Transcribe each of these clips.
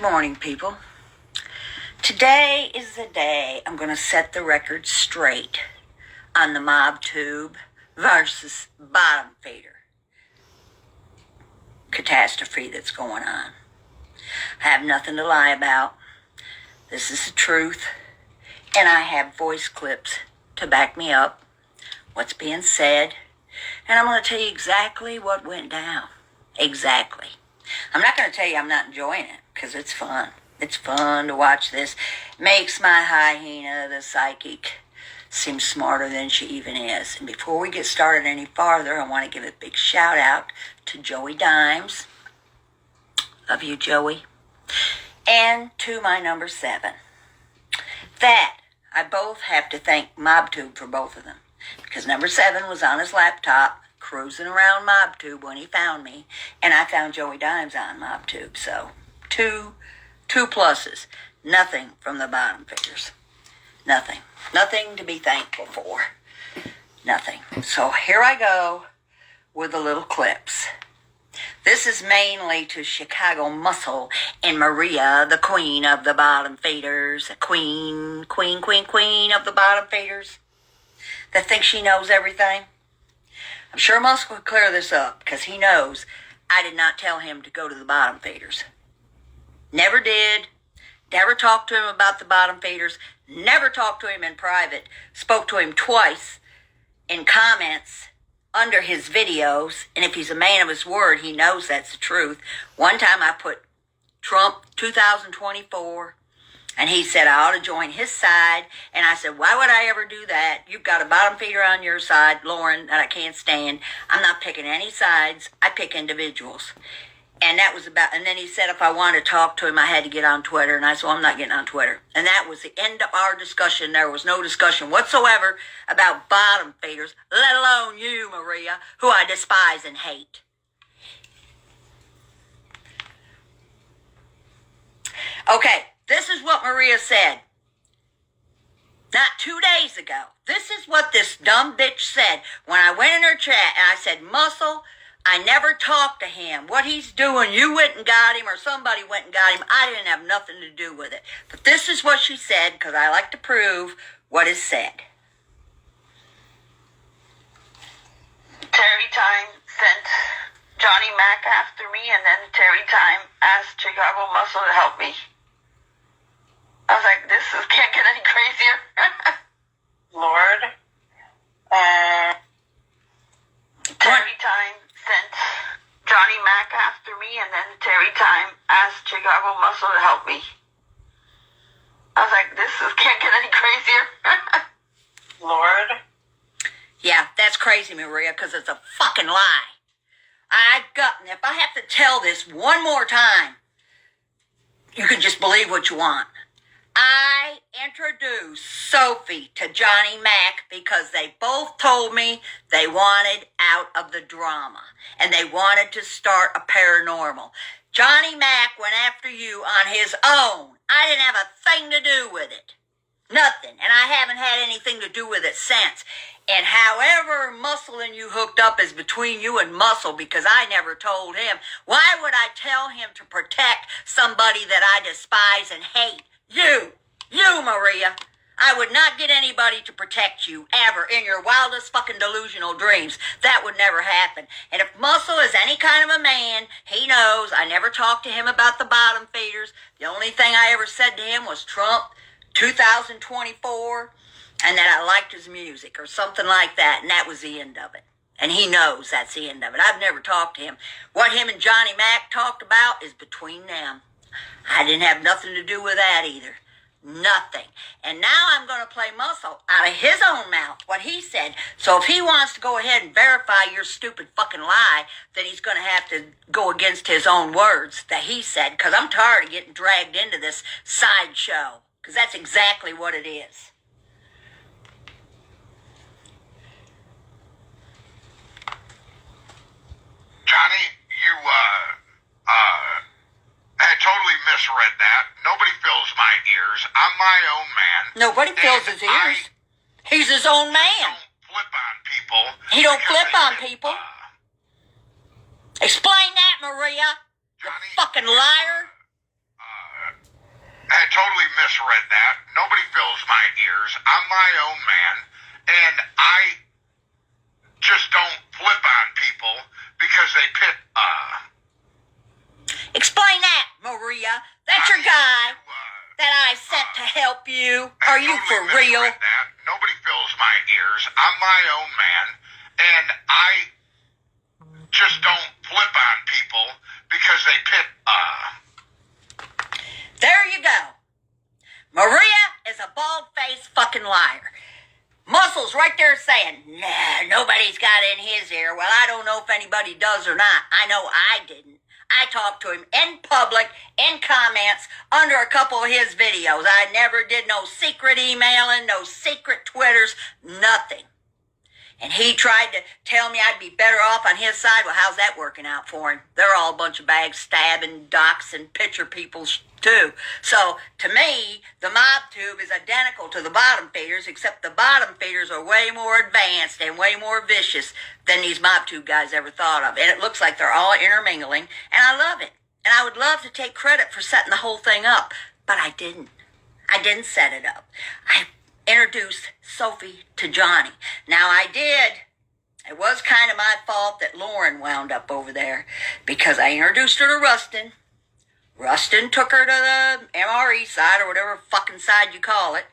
morning, people. Today is the day I'm going to set the record straight on the MobTube versus Bottomfeeder catastrophe that's going on. I have nothing to lie about. This is the truth, and I have voice clips to back me up, what's being said, and I'm going to tell you exactly what went down. Exactly. I'm not going to tell you I'm not enjoying it, because it's fun. It's fun to watch this. Makes my hyena, the psychic, seem smarter than she even is. And before we get started any farther, I want to give a big shout out to Joey Dimes. Love you, Joey. And to my number 7. That, I both have to thank MobTube for both of them. Because number 7 was on his laptop, cruising around MobTube when he found me, and I found Joey Dimes on MobTube. So, two pluses. Nothing from the Bottomfeeders. Nothing. Nothing to be thankful for. Nothing. So here I go with the little clips. This is mainly to Chicago Muscle and Maria, the queen of the Bottomfeeders. Queen of the Bottomfeeders. That thinks she knows everything. I'm sure Muscle would clear this up, because he knows I did not tell him to go to the Bottomfeeders. Never did. Never talked to him about the Bottomfeeders. Never talked to him in private. Spoke to him twice in comments under his videos. And if he's a man of his word, he knows that's the truth. One time I put Trump 2024. And he said I ought to join his side. And I said, why would I ever do that? You've got a Bottomfeeder on your side, Lauren, that I can't stand. I'm not picking any sides. I pick individuals. And that was about, and then he said if I wanted to talk to him, I had to get on Twitter. And I said, well, I'm not getting on Twitter. And that was the end of our discussion. There was no discussion whatsoever about Bottomfeeders, let alone you, Maria, who I despise and hate. Okay. This is what Maria said not 2 days ago. This is what this dumb bitch said when I went in her chat and I said, Muscle, I never talked to him. What he's doing, you went and got him or somebody went and got him. I didn't have nothing to do with it. But this is what she said, because I like to prove what is said. Terry Time sent Johnny Mac after me, and then Terry Time asked Chicago Muscle to help me. I was like, this can't get any crazier. Lord. Terry Time sent Johnny Mac after me, and then Terry Time asked Chicago Muscle to help me. I was like, this can't get any crazier. Lord. Yeah, that's crazy, Maria, because it's a fucking lie. If I have to tell this one more time, you can just believe what you want. I introduced Sophie to Johnny Mac because they both told me they wanted out of the drama and they wanted to start a paranormal. Johnny Mac went after you on his own. I didn't have a thing to do with it. Nothing. And I haven't had anything to do with it since. And however Muscle and you hooked up is between you and Muscle, because I never told him. Why would I tell him to protect somebody that I despise and hate? You, Maria. I would not get anybody to protect you, ever, in your wildest fucking delusional dreams. That would never happen. And if Muscle is any kind of a man, he knows I never talked to him about the Bottomfeeders. The only thing I ever said to him was Trump 2024, and that I liked his music, or something like that, and that was the end of it. And he knows that's the end of it. I've never talked to him. What him and Johnny Mac talked about is between them. I didn't have nothing to do with that either. Nothing. And now I'm going to play Muscle out of his own mouth, what he said. So if he wants to go ahead and verify your stupid fucking lie, then he's going to have to go against his own words that he said, because I'm tired of getting dragged into this sideshow, because that's exactly what it is. Johnny, you, I totally misread that. Nobody fills my ears. I'm my own man. Nobody fills his ears. He's his own man. Don't flip on people. He don't flip on people. Explain that, Maria. You fucking liar. my own man, and I just don't flip on people because they pick, Explain that, Maria. That's your guy that I sent to help you. Are you for real? That. Nobody fills my ears. I'm my own man, and I just don't flip on people because they pick, There you go. Maria is a bald-faced fucking liar. Muscle's right there saying, nah, nobody's got in his ear. Well, I don't know if anybody does or not. I know I didn't. I talked to him in public, in comments, under a couple of his videos. I never did no secret emailing, no secret Twitters, nothing. And he tried to tell me I'd be better off on his side. Well, how's that working out for him? They're all a bunch of backstabbing, doxing, picture people too. So, to me, the MobTube is identical to the Bottomfeeders, except the Bottomfeeders are way more advanced and way more vicious than these MobTube guys ever thought of. And it looks like they're all intermingling, and I love it. And I would love to take credit for setting the whole thing up, but I didn't. I didn't set it up. I introduced Sophie to Johnny. Now I did. It was kind of my fault that Lauren wound up over there because I introduced her to Rustin. Rustin took her to the MRE side or whatever fucking side you call it.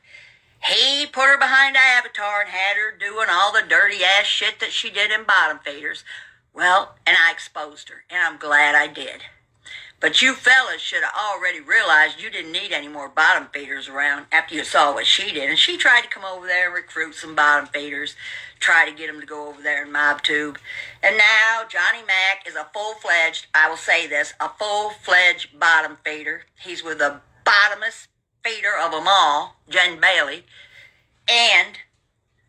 He put her behind the avatar and had her doing all the dirty ass shit that she did in Bottomfeeders. Well, and I exposed her, and I'm glad I did. But you fellas should have already realized you didn't need any more Bottomfeeders around after you saw what she did. And she tried to come over there and recruit some Bottomfeeders, try to get them to go over there in MobTube. And now Johnny Mac is a full-fledged, I will say this, a full-fledged Bottomfeeder. He's with the bottomest feeder of them all, Jen Bailey. And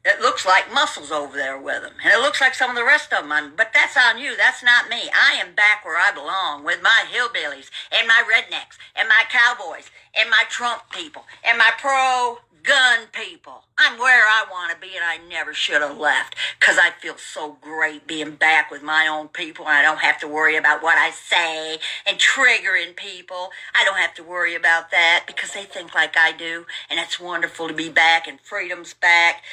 it looks like Muscle's over there with him. And it looks like some of the rest of them. But that's on you. That's not me. I am back where I belong with my hillbillies and my rednecks and my cowboys and my Trump people and my pro-gun people. I'm where I want to be, and I never should have left because I feel so great being back with my own people, and I don't have to worry about what I say and triggering people. I don't have to worry about that because they think like I do, and it's wonderful to be back, and freedom's back.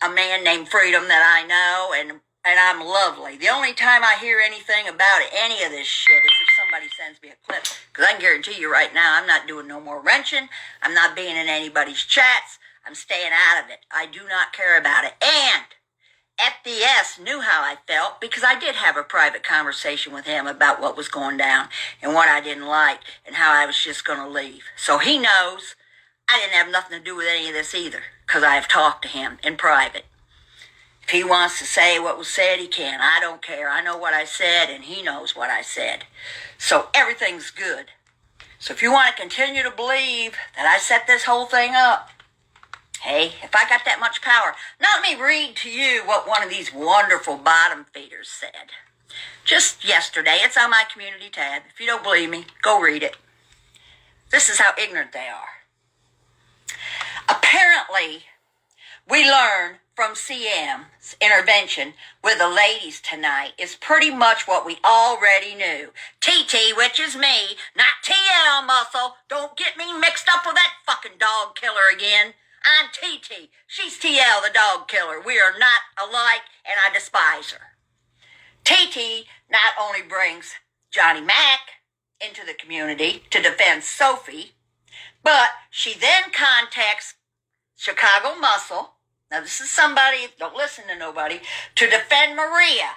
A man named Freedom that I know, and I'm lovely. The only time I hear anything about it, any of this shit, is if somebody sends me a clip. Because I can guarantee you right now, I'm not doing no more wrenching. I'm not being in anybody's chats. I'm staying out of it. I do not care about it. And FDS knew how I felt because I did have a private conversation with him about what was going down and what I didn't like and how I was just going to leave. So he knows I didn't have nothing to do with any of this either because I have talked to him in private. If he wants to say what was said, he can. I don't care. I know what I said, and he knows what I said. So everything's good. So if you want to continue to believe that I set this whole thing up, hey, if I got that much power, now let me read to you what one of these wonderful Bottomfeeders said. Just yesterday. It's on my community tab. If you don't believe me, go read it. This is how ignorant they are. Apparently, we learn from CM's intervention with the ladies tonight is pretty much what we already knew. TT, which is me, not TL Muscle. Don't get me mixed up with that fucking dog killer again. I'm TT. She's TL, the dog killer. We are not alike, and I despise her. TT not only brings Johnny Mac into the community to defend Sophie, but she then contacts Chicago Muscle. Now this is somebody, don't listen to nobody, to defend Maria,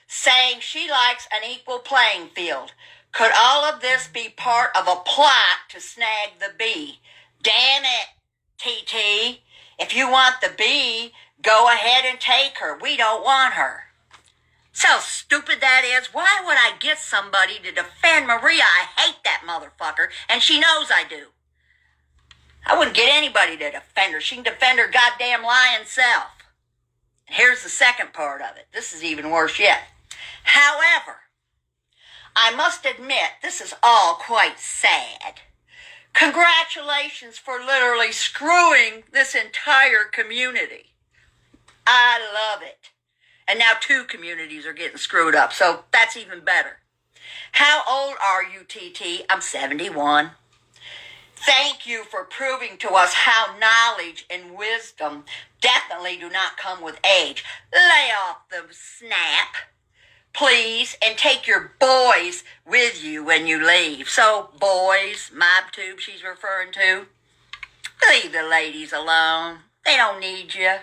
saying she likes an equal playing field. Could all of this be part of a plot to snag the B? Damn it, TT. If you want the B, go ahead and take her. We don't want her. See how stupid that is? Why would I get somebody to defend Maria? I hate that motherfucker, and she knows I do. I wouldn't get anybody to defend her. She can defend her goddamn lying self. Here's the second part of it. This is even worse yet. However, I must admit this is all quite sad. Congratulations for literally screwing this entire community. I love it. And now 2 communities are getting screwed up, so that's even better. How old are you, TT? I'm 71. Thank you for proving to us how knowledge and wisdom definitely do not come with age. Lay off the snap, please, and take your boys with you when you leave. So, boys, MobTube she's referring to, leave the ladies alone. They don't need you.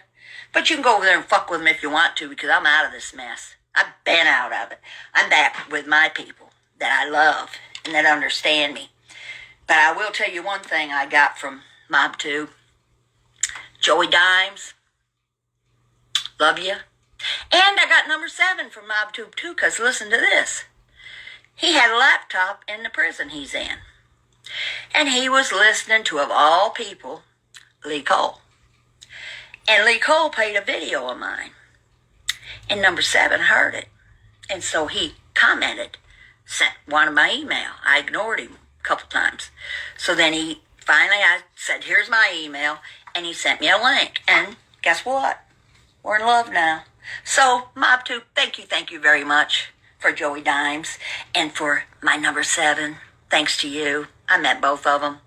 But you can go over there and fuck with them if you want to, because I'm out of this mess. I've been out of it. I'm back with my people that I love and that understand me. But I will tell you one thing I got from MobTube. Joey Dimes, love you. And I got number 7 from MobTube too, because listen to this. He had a laptop in the prison he's in. And he was listening to, of all people, Lee Cole. And Lee Cole played a video of mine. And number 7 heard it. And so he commented, sent one of my email. I ignored him a couple times. So then I said, here's my email. And he sent me a link. And guess what? We're in love now. So, MobTube, thank you very much for Joey Dimes. And for my number 7, thanks to you. I met both of them.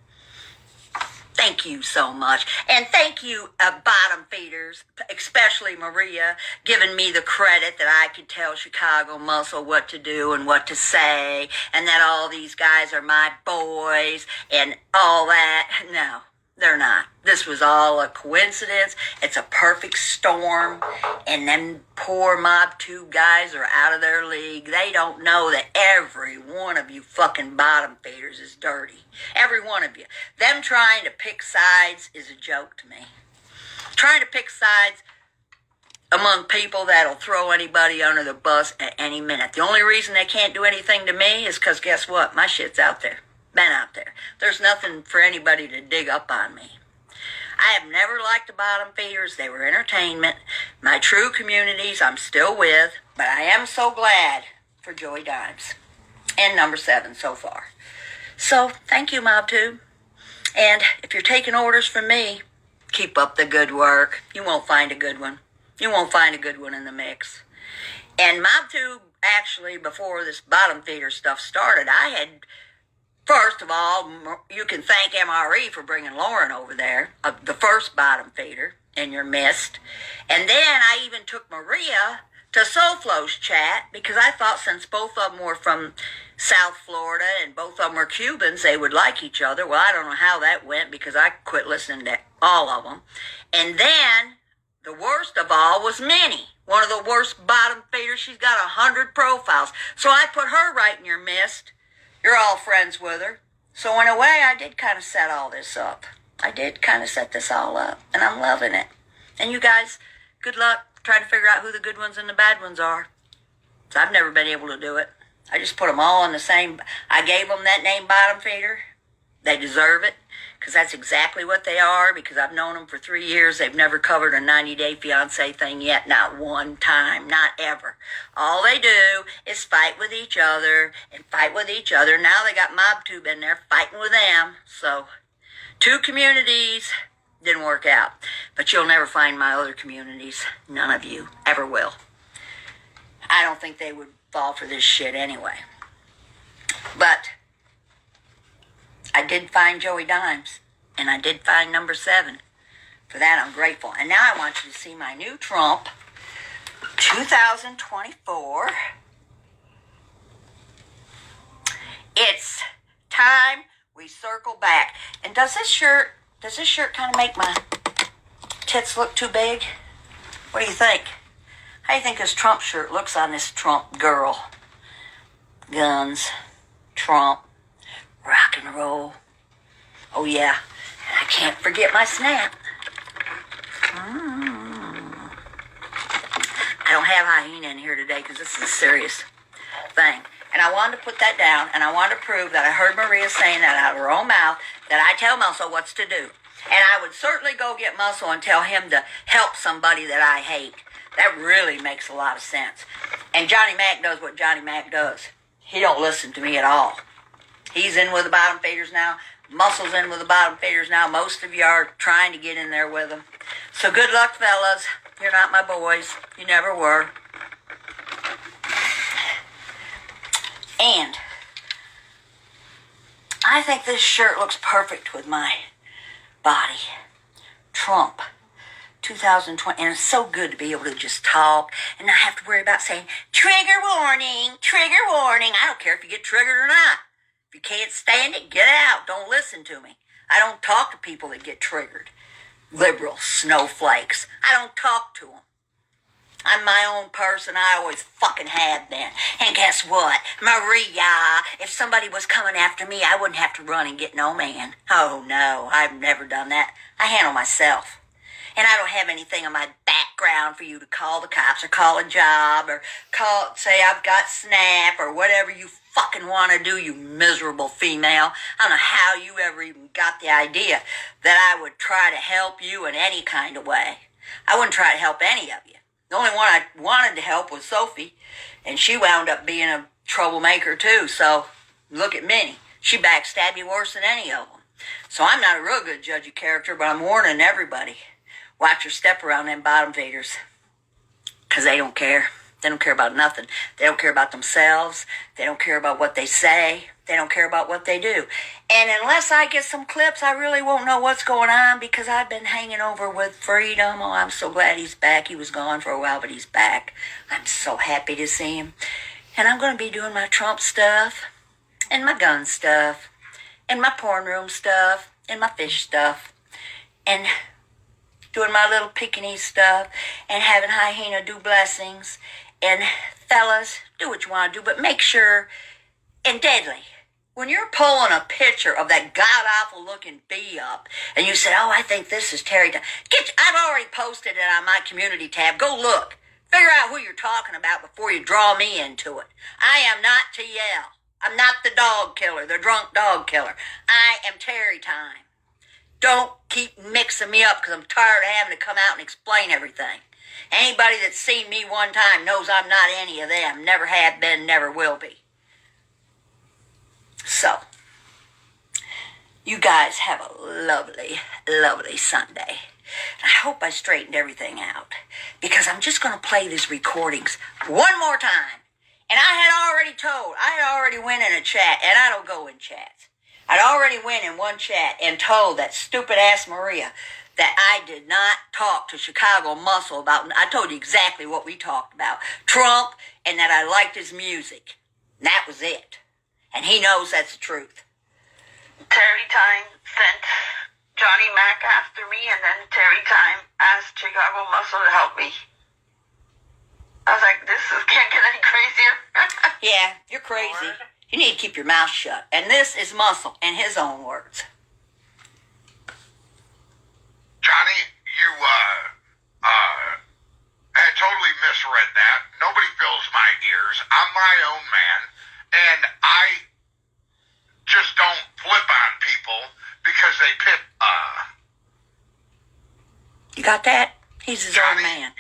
Thank you so much. And thank you, Bottomfeeders, especially Maria, giving me the credit that I could tell Chicago Muscle what to do and what to say, and that all these guys are my boys and all that. No, they're not. This was all a coincidence. It's a perfect storm. And them poor MobTube guys are out of their league. They don't know that every one of you fucking bottom feeders is dirty. Every one of you. Them trying to pick sides is a joke to me. Trying to pick sides among people that'll throw anybody under the bus at any minute. The only reason they can't do anything to me is because guess what? My shit's out there. Been out there. There's nothing for anybody to dig up on me. I have never liked the bottom feeders. They were entertainment. My true communities I'm still with, but I am so glad for Joey Dimes and number 7 so far. So thank you, MobTube. And if you're taking orders from me, keep up the good work. You won't find a good one. You won't find a good one in the mix. And MobTube, actually, before this bottom feeder stuff started, first of all, you can thank MRE for bringing Lauren over there, the first bottom feeder in your midst. And then I even took Maria to SoFlo's chat because I thought since both of them were from South Florida and both of them were Cubans, they would like each other. Well, I don't know how that went because I quit listening to all of them. And then the worst of all was Minnie, one of the worst bottom feeders. She's got 100 profiles. So I put her right in your midst. You're all friends with her. So in a way, I did kind of set all this up. I did kind of set this all up, and I'm loving it. And you guys, good luck trying to figure out who the good ones and the bad ones are. So I've never been able to do it. I just put them all in the same. I gave them that name bottom feeder. They deserve it, because that's exactly what they are, because I've known them for 3 years. They've never covered a 90-day fiance thing yet, not one time, not ever. All they do is fight with each other and fight with each other. Now they got MobTube in there fighting with them. So 2 communities didn't work out. But you'll never find my other communities. None of you ever will. I don't think they would fall for this shit anyway. But I did find Joey Dimes, and I did find number 7. For that, I'm grateful. And now I want you to see my new Trump 2024. It's time we circle back. And does this shirt kind of make my tits look too big? What do you think? How do you think this Trump shirt looks on this Trump girl? Guns, Trump, rock and roll. Oh yeah, and I can't forget my snap. I don't have hyena in here today because this is a serious thing. And I wanted to put that down, and I wanted to prove that I heard Maria saying that out of her own mouth, that I tell Muscle what's to do. And I would certainly go get Muscle and tell him to help somebody that I hate. That really makes a lot of sense. And Johnny Mac does what Johnny Mac does. He don't listen to me at all. He's in with the bottom feeders now. Muscle's in with the bottom feeders now. Most of you are trying to get in there with them. So good luck, fellas. You're not my boys. You never were. And I think this shirt looks perfect with my body. Trump, 2020. And it's so good to be able to just talk and not have to worry about saying, trigger warning, trigger warning. I don't care if you get triggered or not. If you can't stand it, get out. Don't listen to me. I don't talk to people that get triggered. Liberal snowflakes. I don't talk to them. I'm my own person. I always fucking have been. And guess what? Maria, if somebody was coming after me, I wouldn't have to run and get no man. Oh, no, I've never done that. I handle myself. And I don't have anything on my background for you to call the cops or call a job or say I've got SNAP or whatever you fucking want to do, you miserable female. I don't know how you ever even got the idea that I would try to help you in any kind of way. I wouldn't try to help any of you. The only one I wanted to help was Sophie, and she wound up being a troublemaker too, so look at Minnie. She backstabbed you worse than any of them. So I'm not a real good judge of character, but I'm warning everybody. Watch your step around them Bottomfeeders, because they don't care. They don't care about nothing. They don't care about themselves. They don't care about what they say. They don't care about what they do. And unless I get some clips, I really won't know what's going on because I've been hanging over with Freedom. Oh, I'm so glad he's back. He was gone for a while, but he's back. I'm so happy to see him. And I'm going to be doing my Trump stuff and my gun stuff and my porn room stuff and my fish stuff and doing my little Pekingese stuff and having Hyena do blessings. And fellas, do what you want to do, but make sure, and Deadly, when you're pulling a picture of that god-awful looking bee up, and you say, oh, I think this is Terry, I've already posted it on my community tab. Go look. Figure out who you're talking about before you draw me into it. I am not TL. I'm not the dog killer, the drunk dog killer. I am Terry Time. Don't keep mixing me up because I'm tired of having to come out and explain everything. Anybody that's seen me one time knows I'm not any of them. Never have been, never will be. So, you guys have a lovely, lovely Sunday. I hope I straightened everything out because I'm just going to play these recordings one more time. And I had already went in a chat, and I don't go in chats. I'd already went in one chat and told that stupid ass Maria that I did not talk to Chicago Muscle about, I told you exactly what we talked about, Trump, and that I liked his music. And that was it. And he knows that's the truth. Terry Time sent Johnny Mac after me, and then Terry Time asked Chicago Muscle to help me. I was like, can't get any crazier. Yeah, you're crazy. You need to keep your mouth shut. And this is Muscle, in his own words. Johnny, you had totally misread that. Nobody fills my ears. I'm my own man, and I just don't flip on people because they pick. You got that? He's his Johnny, own man.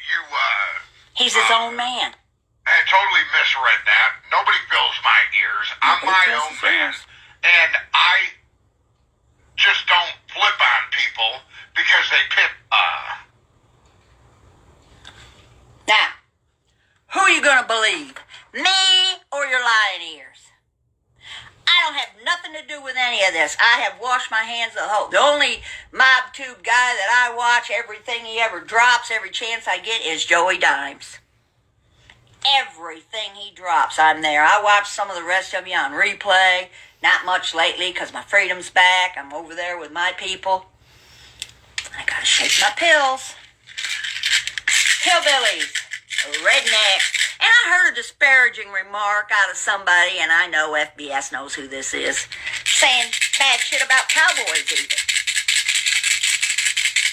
He's his own man. I totally misread that. Nobody fills my ears. I'm my own man, and I just don't flip on people because they pick. Now, who are you going to believe? Me or your lying ears? I don't have nothing to do with any of this. I have washed my hands of the whole. The only MobTube guy that I watch, everything he ever drops, every chance I get, is Joey Dimes. Everything he drops, I'm there. I watch some of the rest of you on replay. Not much lately because my freedom's back. I'm over there with my people. I gotta shake my pills. Hillbillies, rednecks. And I heard a disparaging remark out of somebody, and I know FBS knows who this is, saying bad shit about cowboys even.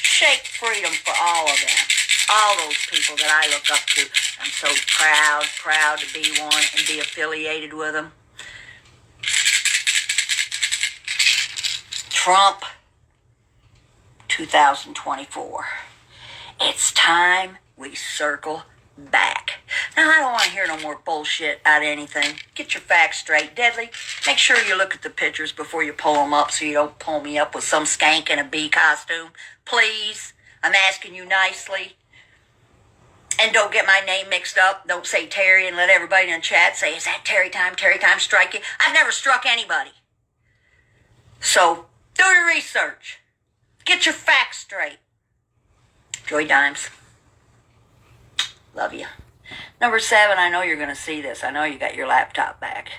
Shake freedom for all of them. All those people that I look up to. I'm so proud to be one and be affiliated with them. Trump, 2024. It's time we circle back. Now, I don't want to hear no more bullshit out of anything. Get your facts straight. Deadly, make sure you look at the pictures before you pull them up so you don't pull me up with some skank in a bee costume. Please, I'm asking you nicely. And don't get my name mixed up. Don't say Terry and let everybody in the chat say, is that Terry Time? Terry Time strike you? I've never struck anybody. So do your research. Get your facts straight. Joy Dimes. Love you. Number 7, I know you're going to see this. I know you got your laptop back.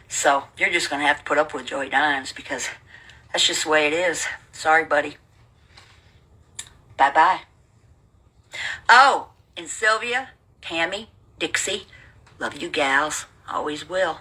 So you're just going to have to put up with Joy Dimes because that's just the way it is. Sorry, buddy. Bye-bye. Oh, and Sylvia, Tammy, Dixie, love you gals. Always will.